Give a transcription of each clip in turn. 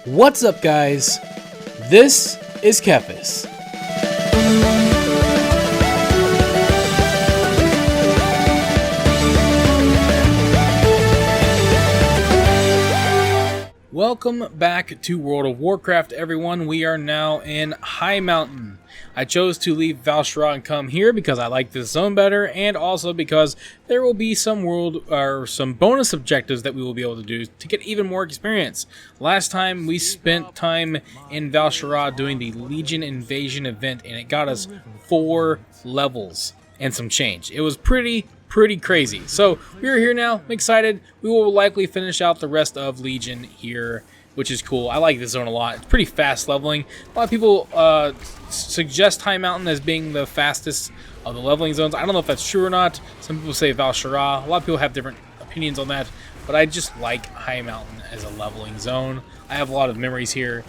What's up, guys? This is Kephas. Welcome back to World of Warcraft, everyone. We are now in High Mountain. I chose to leave Val'sharah and come here because I like this zone better, and also because there will be some bonus objectives that we will be able to do to get even more experience. Last time we spent time in Val'sharah doing the Legion Invasion event, and it got us 4 levels and some change. It was pretty crazy. So we're here now. I'm excited. We will likely finish out the rest of Legion here, which is cool. I like this zone a lot. It's pretty fast leveling. A lot of people suggest High Mountain as being the fastest of the leveling zones. I don't know if that's true or not. Some people say Val'sharah. A lot of people have different opinions on that, but I just like High Mountain as a leveling zone. I have a lot of memories here.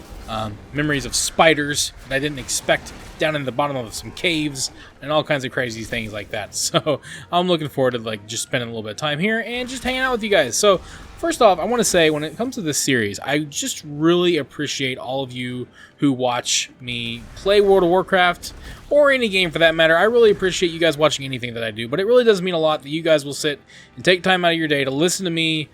Memories of spiders that I didn't expect down in the bottom of some caves and all kinds of crazy things like that. So I'm looking forward to just spending a little bit of time here and just hanging out with you guys. So first off, I want to say when it comes to this series, I just really appreciate all of you who watch me play World of Warcraft or any game for that matter. I really appreciate you guys watching anything that I do, but it really does mean a lot that you guys will sit and take time out of your day to listen to me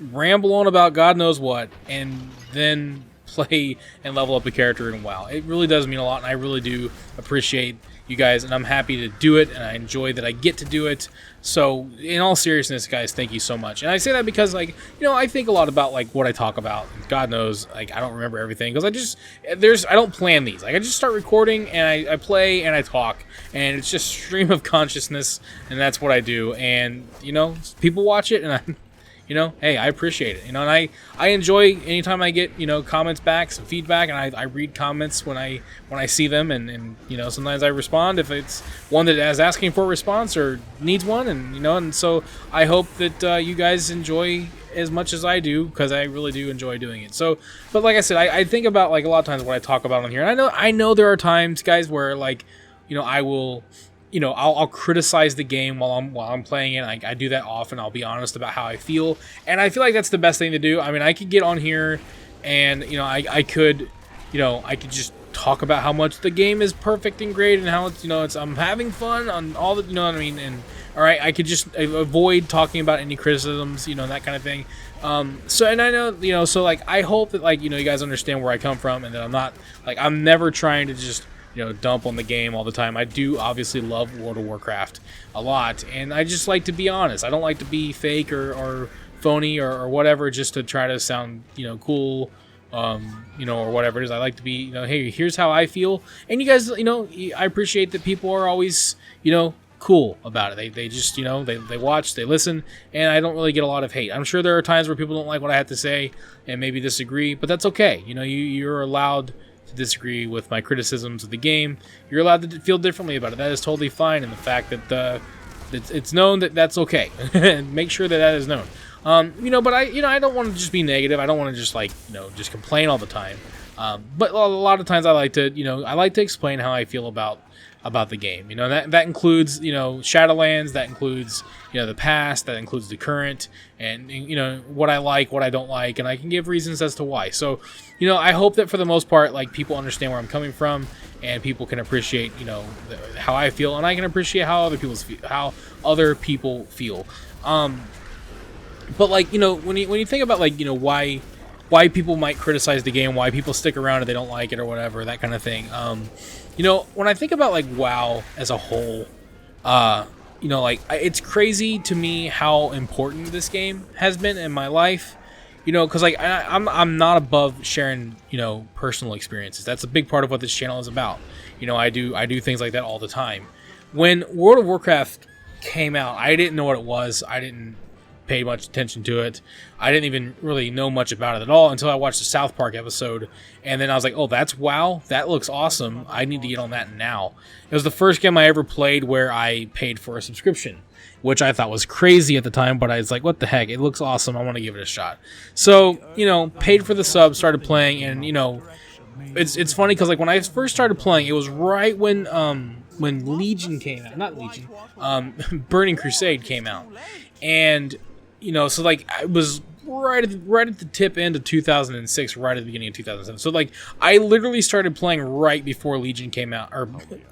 ramble on about God knows what and then play and level up a character in WoW. It really does mean a lot, and I really do appreciate you guys, and I'm happy to do it, and I enjoy that I get to do it. So in all seriousness, guys, thank you so much. And I say that because I think a lot about what I talk about. God knows I don't remember everything because I don't plan these. I just start recording and I play and I talk, and it's just stream of consciousness, and that's what I do. And people watch it, and hey, I appreciate it, and I enjoy anytime I get, comments back, some feedback, and I read comments when I see them, and sometimes I respond if it's one that is asking for a response or needs one, and so I hope that you guys enjoy as much as I do, because I really do enjoy doing it. So, but like I said, I think about a lot of times what I talk about on here, and I know there are times, guys, where I will I'll criticize the game while I'm playing it. I do that often. I'll be honest about how I feel, and I feel like that's the best thing to do. I mean, I could get on here, and I could just talk about how much the game is perfect and great, and how it's I'm having fun on all the what I mean. And all right, I could just avoid talking about any criticisms, that kind of thing. So, and I know so I hope that you guys understand where I come from, and that I'm not I'm never trying to just dump on the game all the time. I do obviously love World of Warcraft a lot, and I just like to be honest. I don't like to be fake or phony or whatever just to try to sound cool, or whatever it is. I like to be hey, here's how I feel, and you guys I appreciate that people are always cool about it. They just they watch, they listen, and I don't really get a lot of hate. I'm sure there are times where people don't like what I have to say and maybe disagree, but that's okay. You're allowed to disagree with my criticisms of the game. You're allowed to feel differently about it. That is totally fine, and the fact that it's known that that's okay, and make sure that is known. But I don't want to just be negative. I don't want to just just complain all the time. But a lot of times I like to explain how I feel about the game. That includes Shadowlands, that includes the past, that includes the current, and what I like, what I don't like, and I can give reasons as to why. So I hope that for the most part people understand where I'm coming from, and people can appreciate how I feel, and I can appreciate how other people feel. But when you think about why people might criticize the game, why people stick around if they don't like it or whatever, that kind of thing. When I think about WoW as a whole, it's crazy to me how important this game has been in my life. Because I'm not above sharing personal experiences. That's a big part of what this channel is about. I do things like that all the time. When World of Warcraft came out, I didn't know what it was. I didn't pay much attention to it. I didn't even really know much about it at all until I watched the South Park episode, and then I was like, oh, that's WoW? That looks awesome. I need to get on that now. It was the first game I ever played where I paid for a subscription, which I thought was crazy at the time, but I was like, what the heck? It looks awesome. I want to give it a shot. So, paid for the sub, started playing, and, it's funny because, when I first started playing, it was right when Legion came out. Not Legion. Burning Crusade came out. And so I was right at the tip end of 2006, right at the beginning of 2007. So like I literally started playing right before Legion came out, or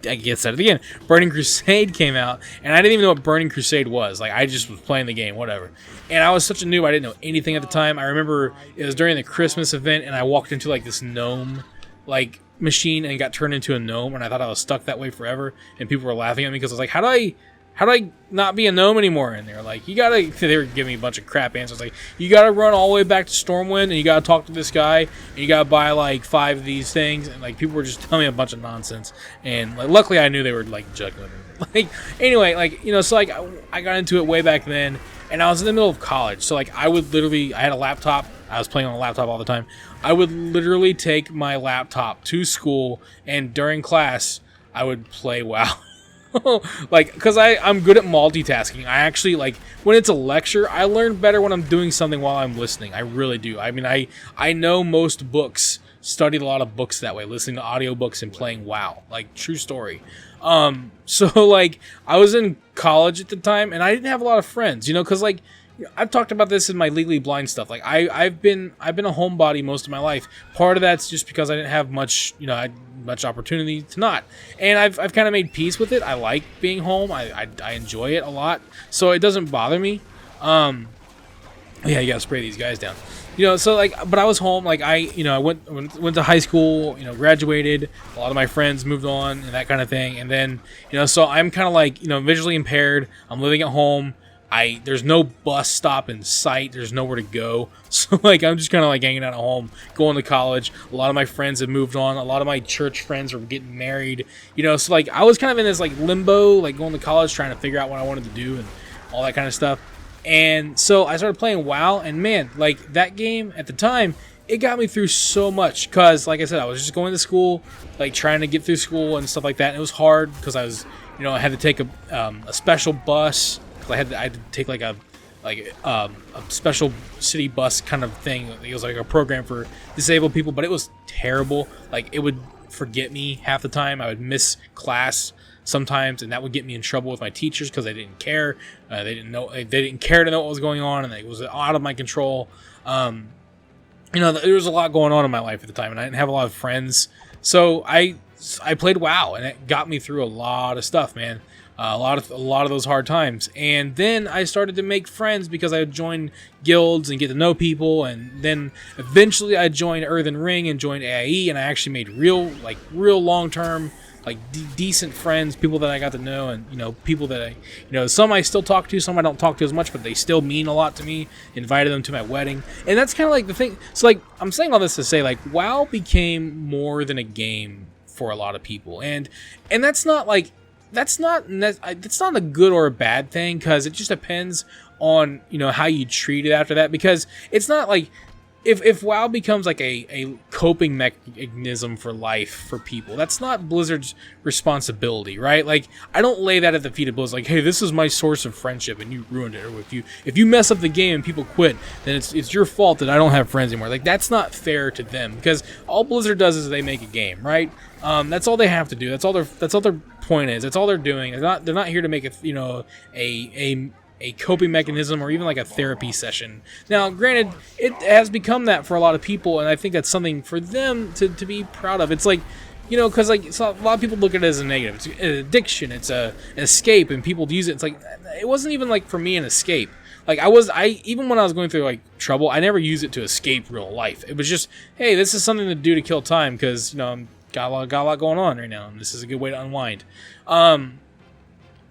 I guess at the end, Burning Crusade came out, and I didn't even know what Burning Crusade was. Like I just was playing the game, whatever. And I was such a noob, I didn't know anything at the time. I remember it was during the Christmas event, and I walked into like this gnome like machine and got turned into a gnome, and I thought I was stuck that way forever, and people were laughing at me because I was like, how do I not be a gnome anymore? And they're like, they were giving me a bunch of crap answers. Like, you gotta run all the way back to Stormwind, and you gotta talk to this guy, and you gotta buy like 5 of these things. And like, people were just telling me a bunch of nonsense. And like, luckily I knew they were like juggling me. Like, anyway, like, you know, so like, I got into it way back then, and I was in the middle of college. So like, I had a laptop. I was playing on a laptop all the time. I would literally take my laptop to school, and during class, I would play WoW. Like, because I'm good at multitasking. I actually, like, when it's a lecture, I learn better when I'm doing something while I'm listening. I really do. I mean, I know most books, studied a lot of books that way, listening to audiobooks and playing WoW. Like, true story. So, like, I was in college at the time, and I didn't have a lot of friends, you know, because, like, I've talked about this in my Legally Blind stuff. Like, I've been a homebody most of my life. Part of that's just because I didn't have much, you know, much opportunity to not. And I've kind of made peace with it. I like being home. I enjoy it a lot. So it doesn't bother me. Yeah, you gotta spray these guys down. You know, so like, but I was home. Like I went to high school. You know, graduated. A lot of my friends moved on and that kind of thing. And then, you know, so I'm kind of like, you know, visually impaired. I'm living at home. There's no bus stop in sight. There's nowhere to go. So, like, I'm just kind of, like, hanging out at home, going to college. A lot of my friends have moved on. A lot of my church friends are getting married. You know, so, like, I was kind of in this, like, limbo, like, going to college, trying to figure out what I wanted to do and all that kind of stuff. And so I started playing WoW, and, man, like, that game at the time, it got me through so much. Because, like I said, I was just going to school, like, trying to get through school and stuff like that. And it was hard because I was, you know, I had to take a special bus. I had to take like a special city bus kind of thing. It was like a program for disabled people, but it was terrible. Like, it would forget me half the time. I would miss class sometimes, and that would get me in trouble with my teachers because they didn't care. They didn't care to know what was going on, and it was out of my control. You know, there was a lot going on in my life at the time, and I didn't have a lot of friends. So I played WoW, and it got me through a lot of stuff, man. A lot of those hard times. And then I started to make friends because I would join guilds and get to know people, and then eventually I joined Earthen Ring and joined AIE, and I actually made real long-term, like, decent friends, people that I got to know, and, you know, people that some I still talk to, some I don't talk to as much, but they still mean a lot to me. Invited them to my wedding. And that's kind of like the thing. So, like, I'm saying all this to say, like, WoW became more than a game for a lot of people. And that's not like, that's not a good or a bad thing, because it just depends on, you know, how you treat it after that. Because it's not like, if WoW becomes like a coping mechanism for life for people, that's not Blizzard's responsibility, right? Like, I don't lay that at the feet of Blizzard, like, hey, this is my source of friendship and you ruined it. Or if you mess up the game and people quit, then it's your fault that I don't have friends anymore. Like, that's not fair to them, because all Blizzard does is they make a game, right? That's all they have to do. That's all their point is. That's all they're doing. They're not here to make a coping mechanism or even like a therapy session. Now, granted, it has become that for a lot of people, and I think that's something for them to be proud of. It's like, you know, because like, so a lot of people look at it as a negative. It's an addiction. It's an escape, and people use it. It's like, it wasn't even like for me an escape. Like, even when I was going through like trouble, I never used it to escape real life. It was just, hey, this is something to do to kill time, because, you know, I'm got a lot going on right now, and this is a good way to unwind.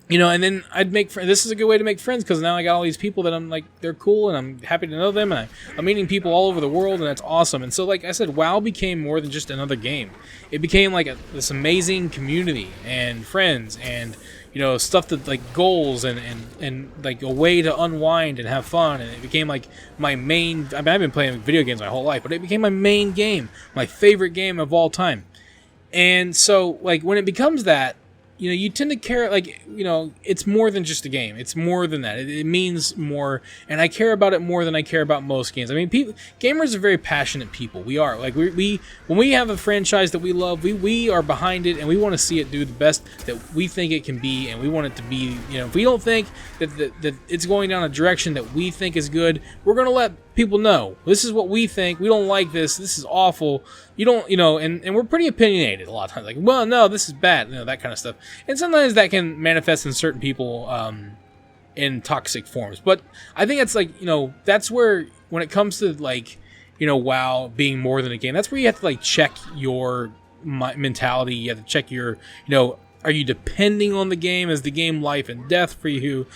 You know, and then this is a good way to make friends, because now I got all these people that I'm like, they're cool, and I'm happy to know them, and I'm meeting people all over the world, and that's awesome. And so, like I said, WoW became more than just another game. It became like this amazing community and friends, and, you know, stuff that, like, goals and like a way to unwind and have fun. And it became like my main, I mean, I've been playing video games my whole life, but it became my main game, my favorite game of all time. And so, like, when it becomes that, you tend to care, like, it's more than just a game. It's more than that. It means more, and I care about it more than I care about most games. I mean, gamers are very passionate people. We are. Like, we when we have a franchise that we love, we are behind it, and we want to see it do the best that we think it can be, and we want it to be, if we don't think that it's going down a direction that we think is good, we're going to let people know, this is what we think. We don't like this. This is awful. You don't, and we're pretty opinionated a lot of times. Like, well, no, this is bad. That kind of stuff. And sometimes that can manifest in certain people in toxic forms. But I think it's like, that's where, when it comes to like, WoW being more than a game, that's where you have to like check your mentality. You have to check your, are you depending on the game? Is the game life and death for you?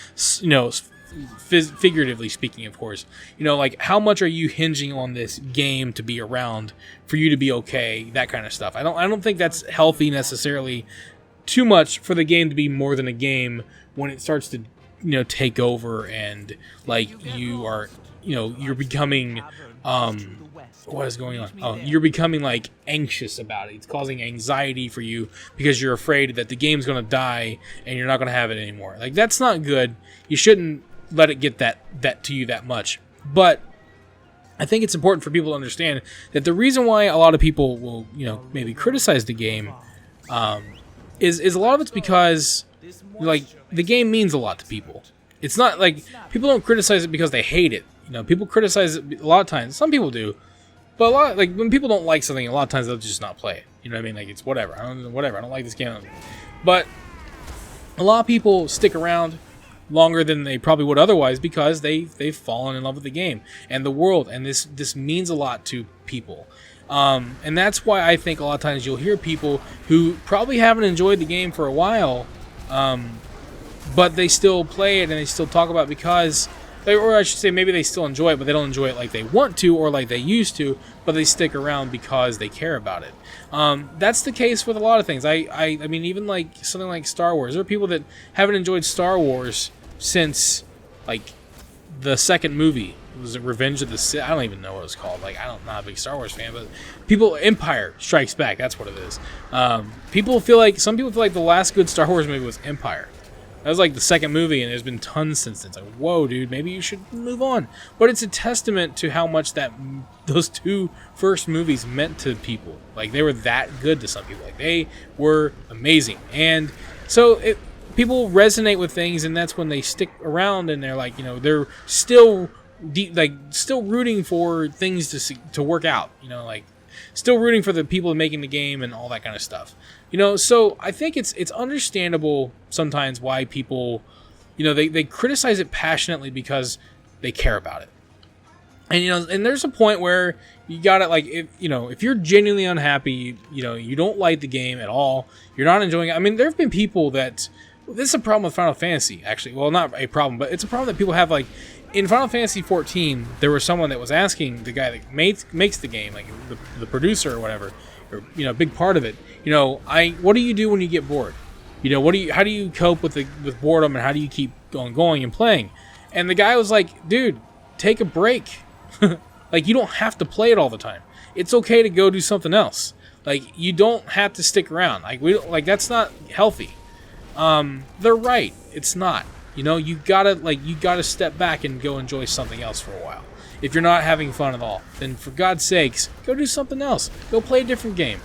Figuratively speaking, of course, like, how much are you hinging on this game to be around for you to be okay? That kind of stuff. I don't think that's healthy necessarily, too much for the game to be more than a game when it starts to take over, and like you're becoming what is going on? Oh, you're becoming like anxious about it. It's causing anxiety for you because you're afraid that the game's going to die and you're not going to have it anymore. Like, that's not good. You shouldn't let it get that to you that much. But I think it's important for people to understand that the reason why a lot of people will, maybe criticize the game, is a lot of it's because, like, the game means a lot to people. It's not like people don't criticize it because they hate it. People criticize it a lot of times. Some people do, but like, when people don't like something, a lot of times they'll just not play it. You know what I mean? Like, it's whatever. I don't like this game. But a lot of people stick around longer than they probably would otherwise because they've fallen in love with the game and the world, and this means a lot to people. And that's why I think a lot of times you'll hear people who probably haven't enjoyed the game for a while, but they still play it and they still talk about it because, or I should say, maybe they still enjoy it, but they don't enjoy it like they want to or like they used to, but they stick around because they care about it. That's the case with a lot of things. I mean, even like something like Star Wars. There are people that haven't enjoyed Star Wars since like the second movie. Was it Revenge of the Sith? I don't even know what it was called. Like, I'm not a big Star Wars fan, but Empire Strikes Back, that's what it is. Some people feel like the last good Star Wars movie was Empire. That was like the second movie, and there's been tons since then. It's like, whoa, dude, maybe you should move on. But it's a testament to how much those two first movies meant to people. Like, they were that good to some people. Like, they were amazing. And so people resonate with things, and that's when they stick around, and they're like, they're still still rooting for things to work out. Like, still rooting for the people making the game and all that kind of stuff. So I think it's understandable sometimes why people, they criticize it passionately because they care about it. And, and there's a point where you gotta, like, if you're genuinely unhappy, you don't like the game at all, you're not enjoying it. I mean, there have been people that, this is a problem with Final Fantasy, actually. Well, not a problem, but it's a problem that people have, like, in Final Fantasy 14, there was someone that was asking the guy that makes the game, like the producer or whatever, or a big part of it. What do you do when you get bored? How do you cope with boredom, and how do you keep going and playing? And the guy was like, dude, take a break. Like, you don't have to play it all the time. It's okay to go do something else. Like, you don't have to stick around. Like, that's not healthy. They're right. It's not. You gotta step back and go enjoy something else for a while. If you're not having fun at all, then for God's sakes, go do something else. Go play a different game.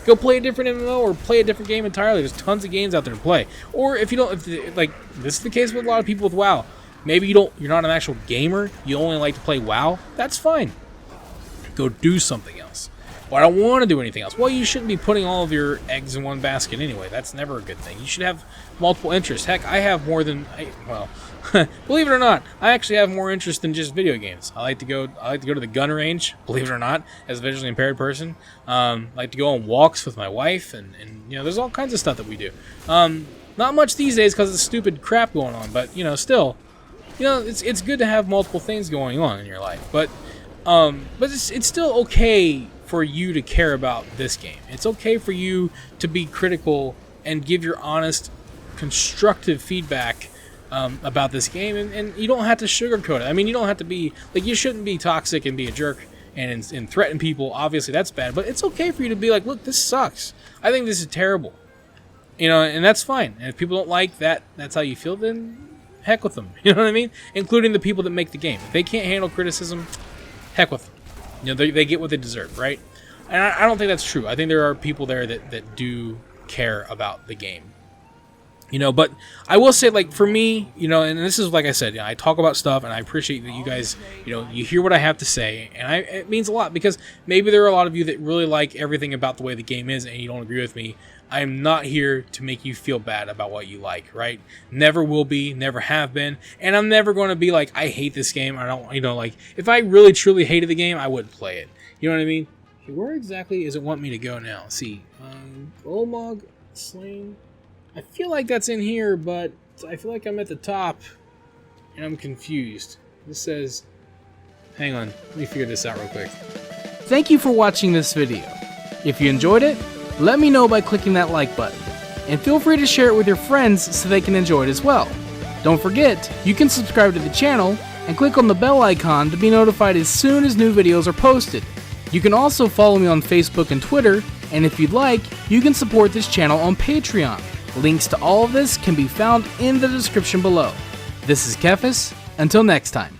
Go play a different MMO or play a different game entirely. There's tons of games out there to play. Or if this is the case with a lot of people with WoW. Maybe you're not an actual gamer. You only like to play WoW. That's fine. Go do something else. Well, I don't want to do anything else. Well, you shouldn't be putting all of your eggs in one basket anyway. That's never a good thing. You should have multiple interests. Heck, I have more than, believe it or not, I actually have more interest than just video games. I like to go to the gun range, believe it or not, as a visually impaired person. I like to go on walks with my wife, and there's all kinds of stuff that we do. Not much these days because of the stupid crap going on, but still, it's good to have multiple things going on in your life. But it's still okay for you to care about this game. It's okay for you to be critical and give your honest, constructive feedback about this game, and you don't have to sugarcoat it. I mean, you don't have to be, like, you shouldn't be toxic and be a jerk and threaten people. Obviously, that's bad, but it's okay for you to be like, look, this sucks. I think this is terrible. You know, and that's fine. And if people don't like that, that's how you feel, then heck with them. You know what I mean? Including the people that make the game. If they can't handle criticism, heck with them. You know, they get what they deserve, right? And I don't think that's true. I think there are people there that do care about the game. You know, but I will say, like, for me, you know, and this is, like I said, you know, I talk about stuff, and I appreciate that you guys, you know, you hear what I have to say, and it means a lot, because maybe there are a lot of you that really like everything about the way the game is, and you don't agree with me. I am not here to make you feel bad about what you like, right? Never will be, never have been, and I'm never going to be like, I hate this game, I don't, you know, like, if I really, truly hated the game, I wouldn't play it. You know what I mean? Where exactly does it want me to go now? Let's see, Olmog, Slain... I feel like that's in here, but I feel like I'm at the top, and I'm confused. This says... Hang on, let me figure this out real quick. Thank you for watching this video. If you enjoyed it, let me know by clicking that like button. And feel free to share it with your friends so they can enjoy it as well. Don't forget, you can subscribe to the channel and click on the bell icon to be notified as soon as new videos are posted. You can also follow me on Facebook and Twitter, and if you'd like, you can support this channel on Patreon. Links to all of this can be found in the description below. This is Kephas. Until next time.